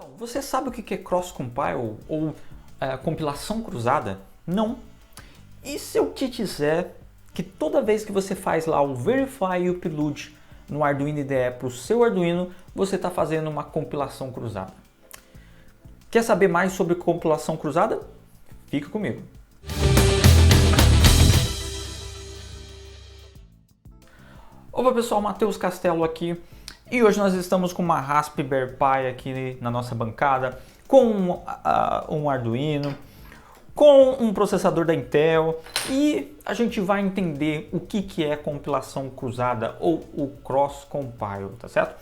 Então, você sabe o que é cross-compile ou compilação cruzada? Não. E se eu te disser que toda vez que você faz lá o verify e o upload no Arduino IDE para o seu Arduino, você está fazendo uma compilação cruzada? Quer saber mais sobre compilação cruzada? Fica comigo. Olá pessoal, Matheus Castelo aqui. E hoje nós estamos com uma Raspberry Pi aqui na nossa bancada, com um Arduino, com um processador da Intel, e a gente vai entender o que é compilação cruzada ou o cross-compile, tá certo?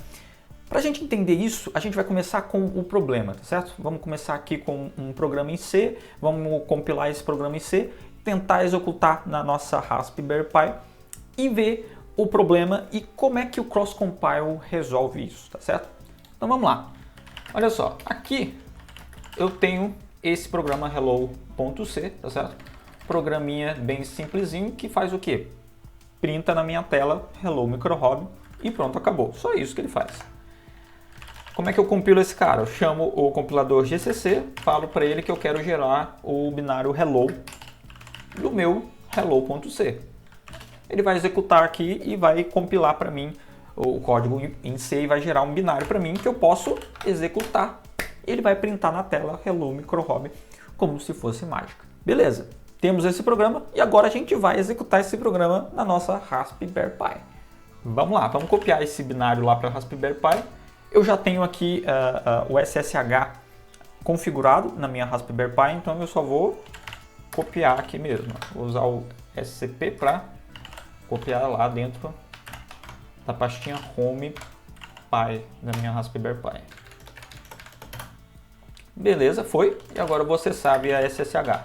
Para a gente entender isso, a gente vai começar com o problema, tá certo? Vamos começar aqui com um programa em C, vamos compilar esse programa em C, tentar executar na nossa Raspberry Pi e ver o problema e como é que o cross-compile resolve isso, tá certo? Então vamos lá. Olha só, aqui eu tenho esse programa hello.c, tá certo? Programinha bem simplesinho que faz o quê? Printa na minha tela hello microhobby e pronto, acabou. Só isso que ele faz. Como é que eu compilo esse cara? Eu chamo o compilador GCC, falo para ele que eu quero gerar o binário hello do meu hello.c. Ele vai executar aqui e vai compilar para mim o código em C e vai gerar um binário para mim que eu posso executar. Ele vai printar na tela hello microhobby como se fosse mágica. Beleza, temos esse programa e agora a gente vai executar esse programa na nossa Raspberry Pi. Vamos lá, vamos copiar esse binário lá para a Raspberry Pi. Eu já tenho aqui o SSH configurado na minha Raspberry Pi, então eu só vou copiar aqui mesmo. Vou usar o SCP para copiar lá dentro da pastinha Home Pi da minha Raspberry Pi. Beleza, foi. E agora você sabe a SSH.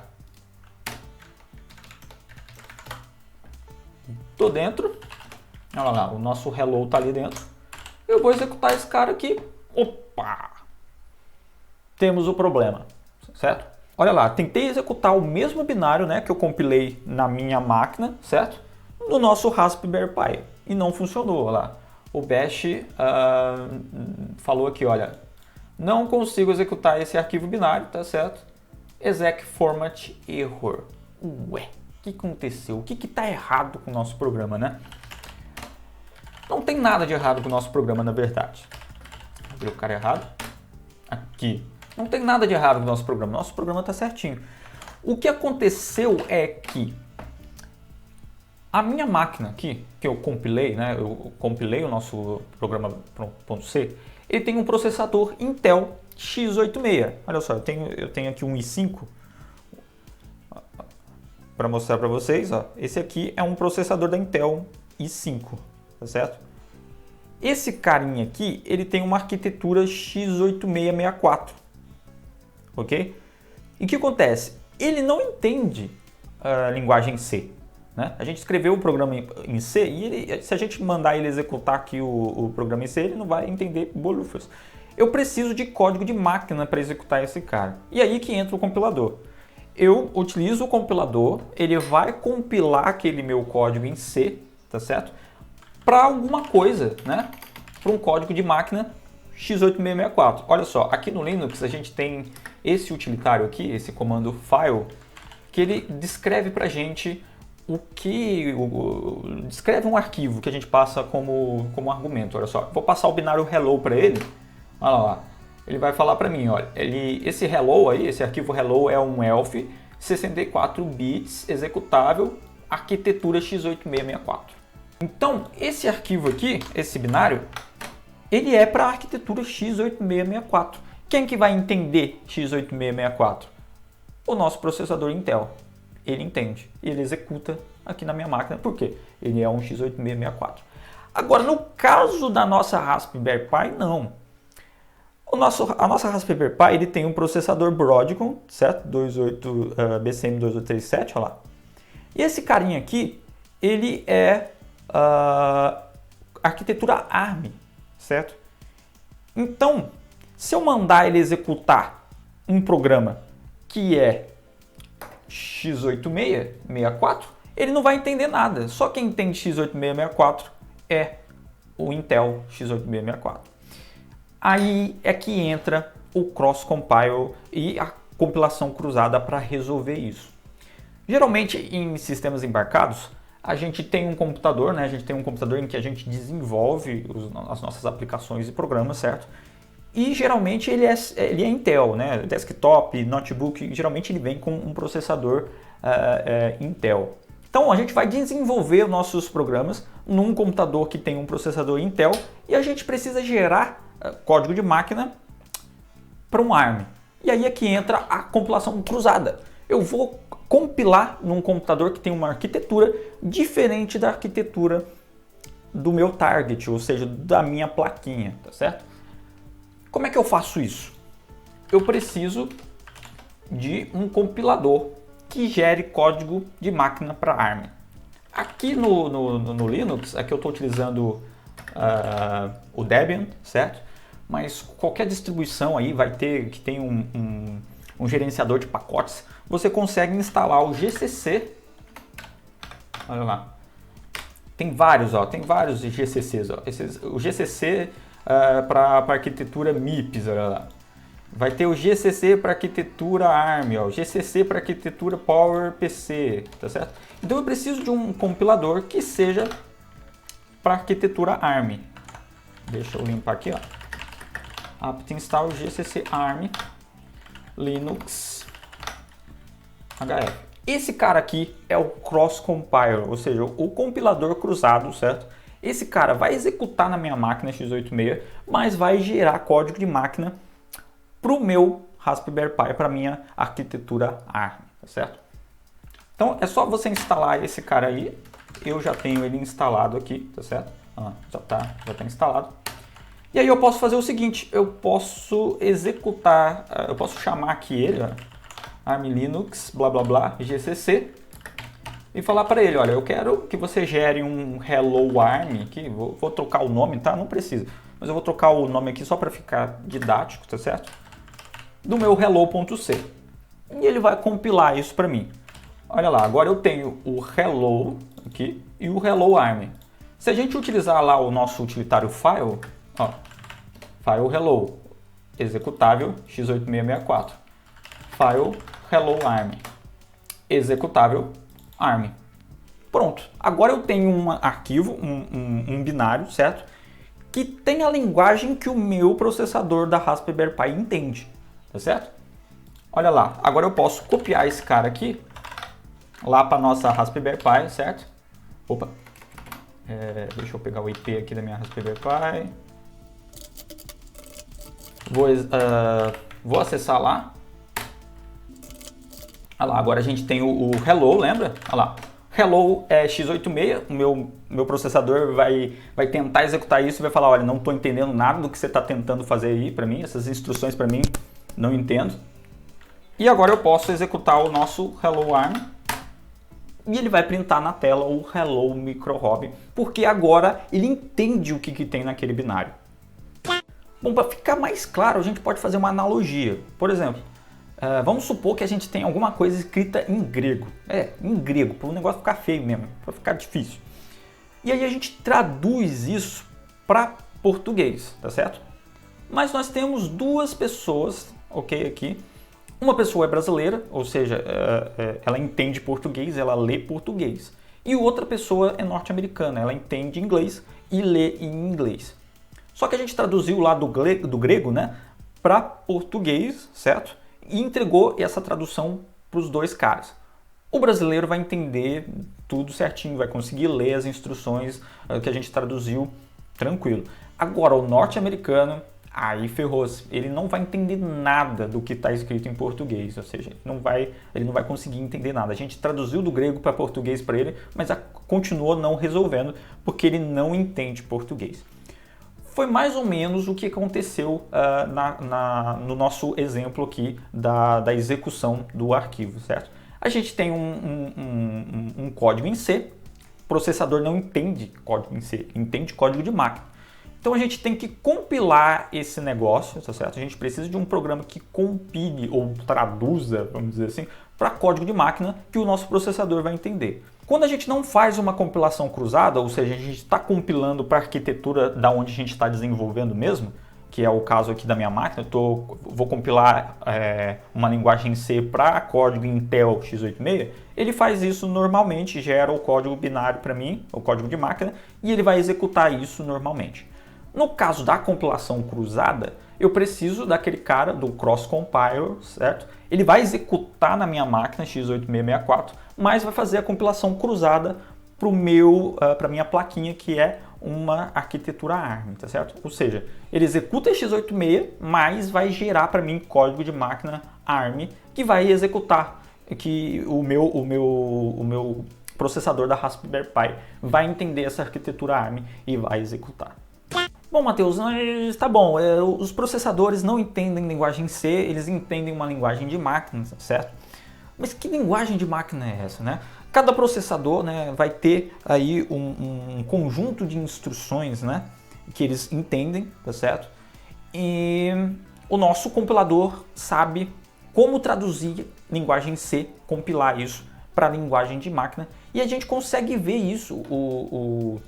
Tô dentro. Olha lá, o nosso hello tá ali dentro. Eu vou executar esse cara aqui. Opa! Temos o problema, certo? Olha lá, tentei executar o mesmo binário, né, que eu compilei na minha máquina, certo? No nosso Raspberry Pi e não funcionou. Olha lá, o Bash falou aqui, olha, não consigo executar esse arquivo binário, tá certo? Exec format error. Ué, o que aconteceu? O que está errado com o nosso programa, né? Não tem nada de errado com o nosso programa, na verdade. Vou abrir o cara errado. Aqui. Não tem nada de errado com o nosso programa. Nosso programa está certinho. O que aconteceu é que a minha máquina aqui, que eu compilei, né? Eu compilei o nosso programa .c, ele tem um processador Intel x86. Olha só, eu tenho aqui um i5 para mostrar para vocês. Ó. Esse aqui é um processador da Intel i5, tá certo? Esse carinha aqui, ele tem uma arquitetura x8664, ok? E o que acontece? Ele não entende a linguagem C. Né? A gente escreveu o programa em C e se a gente mandar ele executar aqui o programa em C, ele não vai entender bolhufas. Eu preciso de código de máquina para executar esse cara. E aí que entra o compilador. Eu utilizo o compilador, ele vai compilar aquele meu código em C, tá certo? Para alguma coisa, né? Para um código de máquina x8664. Olha só, aqui no Linux a gente tem esse utilitário aqui, esse comando file, que ele descreve para a gente descreve um arquivo que a gente passa como argumento. Olha só, vou passar o binário hello para ele. Olha lá, ele vai falar para mim, olha, esse hello aí, esse arquivo hello é um ELF 64 bits executável, arquitetura x8664. Então, esse arquivo aqui, esse binário, ele é para a arquitetura x8664. Quem que vai entender x8664? O nosso processador Intel. Ele entende e ele executa aqui na minha máquina. Por quê? Ele é um x8664. Agora, no caso da nossa Raspberry Pi, não. A nossa Raspberry Pi ele tem um processador Broadcom, certo? BCM2837, olha lá. E esse carinha aqui, ele é arquitetura ARM, certo? Então, se eu mandar ele executar um programa que é x8664, ele não vai entender nada. Só quem entende x8664 é o Intel x8664. Aí é que entra o cross-compile e a compilação cruzada para resolver isso. Geralmente em sistemas embarcados, a gente tem um computador, né? A gente tem um computador em que a gente desenvolve as nossas aplicações e programas, certo? E geralmente ele é Intel, né? Desktop, notebook, geralmente ele vem com um processador Intel. Então a gente vai desenvolver nossos programas num computador que tem um processador Intel e a gente precisa gerar código de máquina para um ARM. E aí é que entra a compilação cruzada. Eu vou compilar num computador que tem uma arquitetura diferente da arquitetura do meu target, ou seja, da minha plaquinha, tá certo? Como é que eu faço isso? Eu preciso de um compilador que gere código de máquina para ARM. Aqui no Linux, aqui eu estou utilizando o Debian, certo? Mas qualquer distribuição aí vai ter que tem um gerenciador de pacotes. Você consegue instalar o GCC. Olha lá. Tem vários GCCs. O GCC para arquitetura MIPS, olha lá. Vai ter o GCC para arquitetura ARM, ó, GCC para arquitetura PowerPC, tá certo? Então eu preciso de um compilador que seja para arquitetura ARM. Deixa eu limpar aqui, ó. apt install GCC ARM Linux HF. Esse cara aqui é o cross compiler, ou seja, o compilador cruzado, certo? Esse cara vai executar na minha máquina x86, mas vai gerar código de máquina para o meu Raspberry Pi, para minha arquitetura ARM, tá certo? Então é só você instalar esse cara aí. Eu já tenho ele instalado aqui, tá certo? Já tá instalado. E aí eu posso fazer o seguinte, eu posso executar, eu posso chamar aqui ele, ó, ARM Linux, blá blá blá, GCC, e falar para ele, olha, eu quero que você gere um Hello ARM, aqui, vou trocar o nome, tá? Não precisa, mas eu vou trocar o nome aqui só para ficar didático, tá certo? Do meu hello.c. E ele vai compilar isso para mim. Olha lá, agora eu tenho o Hello aqui e o Hello ARM. Se a gente utilizar lá o nosso utilitário file, ó, file hello, executável x8664, file hello ARM, executável ARM. Pronto, agora eu tenho um arquivo, um binário, certo? Que tem a linguagem que o meu processador da Raspberry Pi entende, tá certo? Olha lá, agora eu posso copiar esse cara aqui lá para nossa Raspberry Pi, certo? Opa, deixa eu pegar o IP aqui da minha Raspberry Pi. Vou acessar lá. Olha lá, agora a gente tem o Hello, lembra? Olha lá. Hello é x86, o meu processador vai tentar executar isso e vai falar, olha, não estou entendendo nada do que você está tentando fazer aí para mim, essas instruções para mim, não entendo. E agora eu posso executar o nosso Hello ARM e ele vai printar na tela o Hello Micro-Hobby, porque agora ele entende o que tem naquele binário. Bom, para ficar mais claro, a gente pode fazer uma analogia. Por exemplo, vamos supor que a gente tem alguma coisa escrita em grego. Em grego, para o negócio ficar feio mesmo, para ficar difícil. E aí a gente traduz isso para português, tá certo? Mas nós temos duas pessoas, ok, aqui. Uma pessoa é brasileira, ou seja, ela entende português, ela lê português. E outra pessoa é norte-americana, ela entende inglês e lê em inglês. Só que a gente traduziu lá do grego, né, para português, certo? E entregou essa tradução para os dois caras. O brasileiro vai entender tudo certinho, vai conseguir ler as instruções que a gente traduziu tranquilo. Agora, o norte-americano, aí ferrou-se. Ele não vai entender nada do que está escrito em português, ou seja, ele não vai conseguir entender nada. A gente traduziu do grego para português para ele, mas continuou não resolvendo, porque ele não entende português. Foi mais ou menos o que aconteceu no nosso exemplo aqui da execução do arquivo, certo? A gente tem um código em C, o processador não entende código em C, entende código de máquina. Então a gente tem que compilar esse negócio, tá certo? A gente precisa de um programa que compile ou traduza, vamos dizer assim, para código de máquina que o nosso processador vai entender. Quando a gente não faz uma compilação cruzada, ou seja, a gente está compilando para a arquitetura da onde a gente está desenvolvendo mesmo, que é o caso aqui da minha máquina, vou compilar uma linguagem C para código Intel x86, ele faz isso normalmente, gera o código binário para mim, o código de máquina, e ele vai executar isso normalmente. No caso da compilação cruzada, eu preciso daquele cara do cross compiler, certo? Ele vai executar na minha máquina x8664, mas vai fazer a compilação cruzada para minha plaquinha, que é uma arquitetura ARM, tá certo? Ou seja, ele executa x86, mas vai gerar para mim código de máquina ARM que vai executar, que o meu processador da Raspberry Pi vai entender essa arquitetura ARM e vai executar. Bom, Matheus, está bom, os processadores não entendem linguagem C, eles entendem uma linguagem de máquina, certo? Mas que linguagem de máquina é essa, né? Cada processador, né, vai ter aí um conjunto de instruções, né, que eles entendem, tá certo? E o nosso compilador sabe como traduzir linguagem C, compilar isso para a linguagem de máquina, e a gente consegue ver isso, o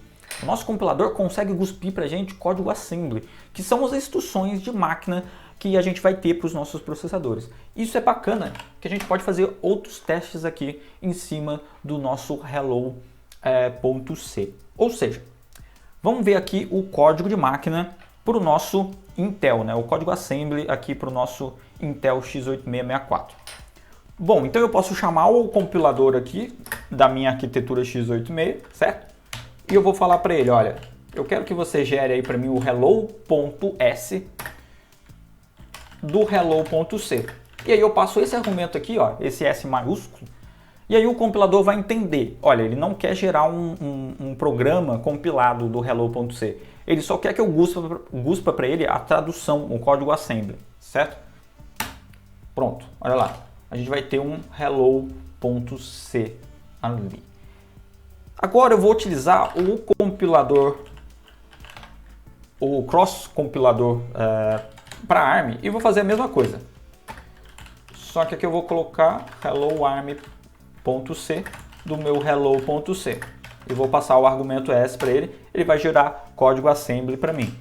nosso compilador consegue cuspir para a gente código assembly, que são as instruções de máquina que a gente vai ter para os nossos processadores. Isso é bacana, que a gente pode fazer outros testes aqui em cima do nosso hello.c. Ou seja, vamos ver aqui o código de máquina para o nosso Intel, né? O código assembly aqui para o nosso Intel x8664. Bom, então eu posso chamar o compilador aqui da minha arquitetura x86, certo? E eu vou falar para ele, olha, eu quero que você gere aí para mim o hello.s do hello.c. E aí eu passo esse argumento aqui, ó, esse S maiúsculo, e aí o compilador vai entender, olha, ele não quer gerar um programa compilado do hello.c, ele só quer que eu guspa para ele a tradução, o código assembly, certo? Pronto, olha lá, a gente vai ter um hello.c ali. Agora eu vou utilizar o compilador, o cross compilador para ARM e vou fazer a mesma coisa. Só que aqui eu vou colocar hello.arm.c do meu hello.c e vou passar o argumento s para ele, ele vai gerar código assembly para mim.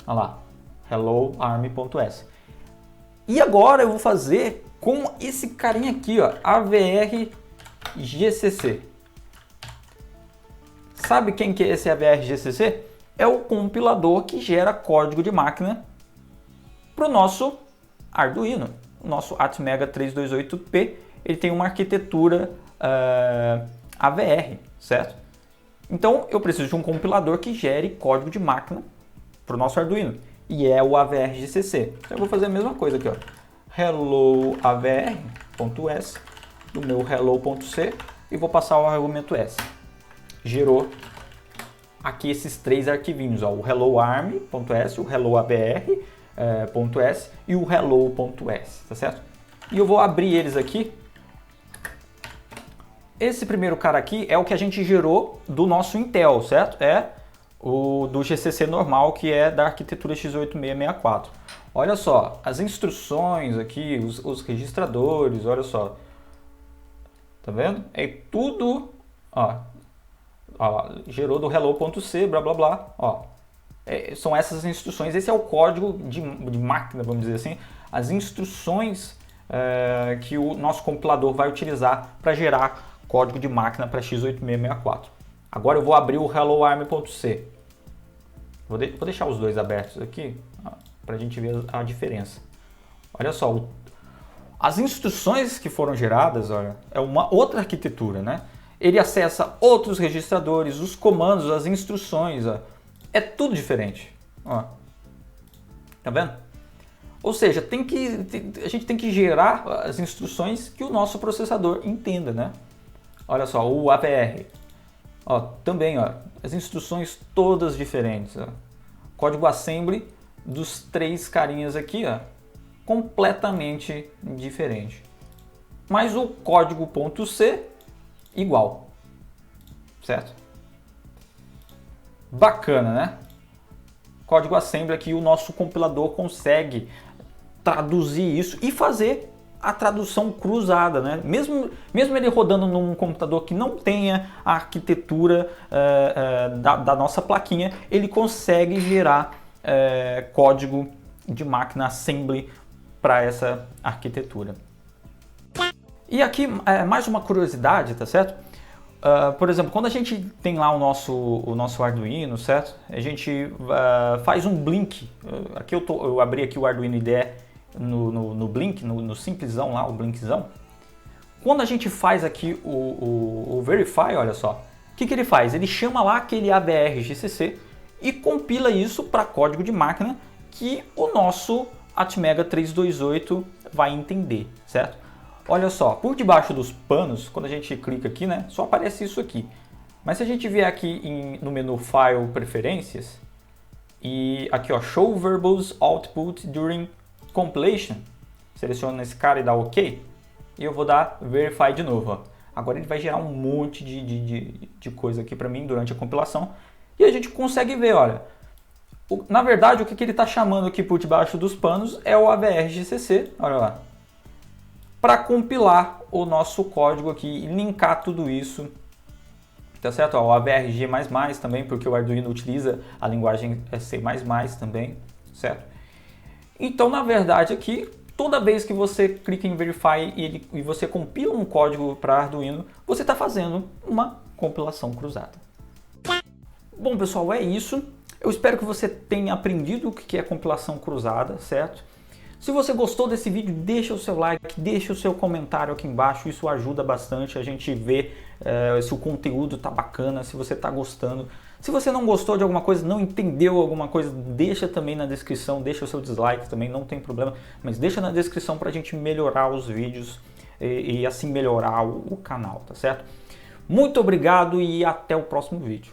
Olha lá, hello.arm.s. E agora eu vou fazer com esse carinha aqui, ó, AVR-GCC. Sabe quem que é esse AVR-GCC? É o compilador que gera código de máquina para o nosso Arduino. O nosso Atmega 328P, ele tem uma arquitetura AVR, certo? Então eu preciso de um compilador que gere código de máquina para o nosso Arduino. E é o AVR-GCC. Então eu vou fazer a mesma coisa aqui, ó. Hello AVR.s do meu hello.c e vou passar o argumento s. Gerou aqui esses três arquivinhos, ó, o helloarm.s, o helloabr.s e o hello.s, tá certo? E eu vou abrir eles aqui. Esse primeiro cara aqui é o que a gente gerou do nosso Intel, certo? É o do GCC normal, que é da arquitetura x8664. Olha só, as instruções aqui, os registradores, olha só. Tá vendo? É tudo, ó, gerou do hello.c, blá blá blá, ó. São essas instruções, esse é o código de máquina, vamos dizer assim, as instruções que o nosso compilador vai utilizar para gerar código de máquina para x8664. Agora eu vou abrir o helloarm.c. Vou deixar os dois abertos aqui para a gente ver a diferença. Olha só, as instruções que foram geradas, olha, é uma outra arquitetura, né? Ele acessa outros registradores, os comandos, as instruções, ó. É tudo diferente. Ó. Tá vendo? Ou seja, a gente tem que gerar as instruções que o nosso processador entenda, né? Olha só, o AVR. Ó, também, ó, as instruções todas diferentes. Ó. Código assembly dos três carinhas aqui, ó, completamente diferente. Mas o código .c igual, certo? Bacana, né? Código assembly aqui, o nosso compilador consegue traduzir isso e fazer a tradução cruzada, né? Mesmo ele rodando num computador que não tenha a arquitetura da nossa plaquinha, ele consegue gerar código de máquina assembly para essa arquitetura. E aqui mais uma curiosidade, tá certo? Por exemplo, quando a gente tem lá o nosso Arduino, certo? A gente faz um Blink. Aqui eu abri aqui o Arduino IDE no Blink, no simplesão lá, o Blinkzão. Quando a gente faz aqui o Verify, olha só, o que ele faz? Ele chama lá aquele AVR GCC e compila isso para código de máquina que o nosso Atmega 328 vai entender, certo? Olha só, por debaixo dos panos, quando a gente clica aqui, né, só aparece isso aqui. Mas se a gente vier aqui no menu File Preferências e aqui ó, Show Verbose Output During Compilation, seleciona esse cara e dá OK, e eu vou dar Verify de novo. Ó. Agora ele vai gerar um monte de coisa aqui para mim durante a compilação e a gente consegue ver, olha, na verdade o que ele está chamando aqui por debaixo dos panos é o AVR GCC, olha lá, para compilar o nosso código aqui e linkar tudo isso, tá certo? Ó, o AVRG++ também, porque o Arduino utiliza a linguagem C++ também, certo? Então, na verdade, aqui, toda vez que você clica em Verify e você compila um código para Arduino, você está fazendo uma compilação cruzada. Bom, pessoal, é isso. Eu espero que você tenha aprendido o que é compilação cruzada, certo? Se você gostou desse vídeo, deixa o seu like, deixa o seu comentário aqui embaixo, isso ajuda bastante a gente ver se o conteúdo tá bacana, se você tá gostando. Se você não gostou de alguma coisa, não entendeu alguma coisa, deixa também na descrição, deixa o seu dislike também, não tem problema, mas deixa na descrição pra gente melhorar os vídeos e assim melhorar o canal, tá certo? Muito obrigado e até o próximo vídeo.